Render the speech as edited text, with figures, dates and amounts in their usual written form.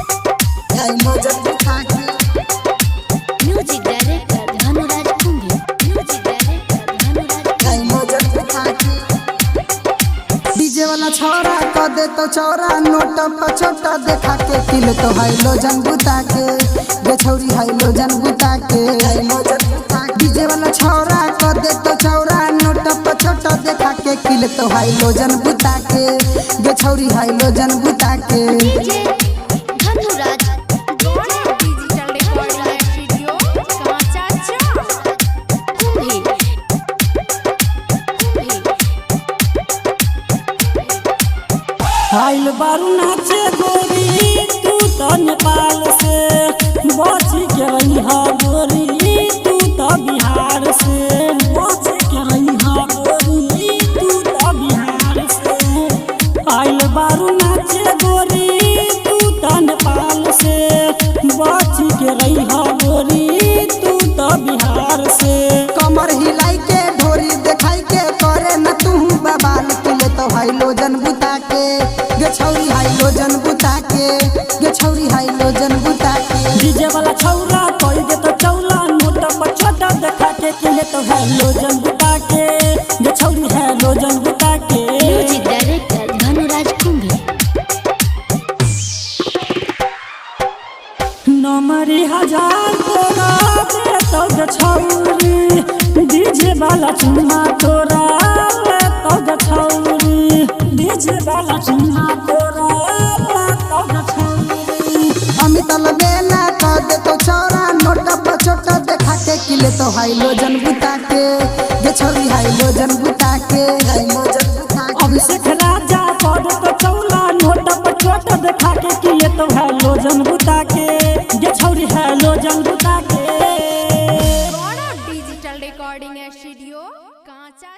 Halogen बुता के music director Dhanuraj Kumbhi. Music director Dhanuraj हाइलोजन बुता के डीजे वाला छौरा क दे तो चौरा नोट पर छोटा देखा के किल तो हाइलोजन बुता के गे छौरी हाइलोजन बुता के हाइलोजन बुता के डीजे वाला छौरा क दे तो चौरा नोट पर छोटा देखा के किल तो हाइलोजन बुता के गे छौरी हाइलोजन बुता के DJ Dhanuraj digital recording studio Kancha Kumbhi. आइल बारू नाचे गोरी तू तो नेपाल से बच के रही गोरी तू तो बिहार से बच के रही गोरी तू तो बिहार से आइल बारू नाचे गोरी तू तो नेपाल से बच के रही गोरी तू तो बिहार से कमर हिलाई के ढोरी दिखाई के करे न तू बबाल किले तो हाइलोजन बुता के गे छौरी हाइलोजन बुता के गे छौरी हाइलोजन बुता के डीजे वाला छौरा कोई दे तो चौला नोट पर छोटा देखा के किले तो हाइलोजन बुता के गे छौरी हाइलोजन बुता के म्यूजिक डायरेक्टर धनुराज कुंभी। नमरी हजार तोरा दे तो गे छौरी डीजे वाला चुम्मा तोरा ले तो गे छौरी डीजे वाला चुम्मा तोरा ले तो गे छौरी अमित बेला क दे तो चौरा नोट पर छोटा देखा के किले तो हाइलोजन बुता के गे छौरी हाइलोजन बुता के हाइलोजन बुता के अभिषेक राजा पद तो चौला नोट पर छोट देखा के किए तो हाइलोजन बुता के ये छौरी हाइलोजन बुता के डिजिटल रिकॉर्डिंग स्टूडियो कांचा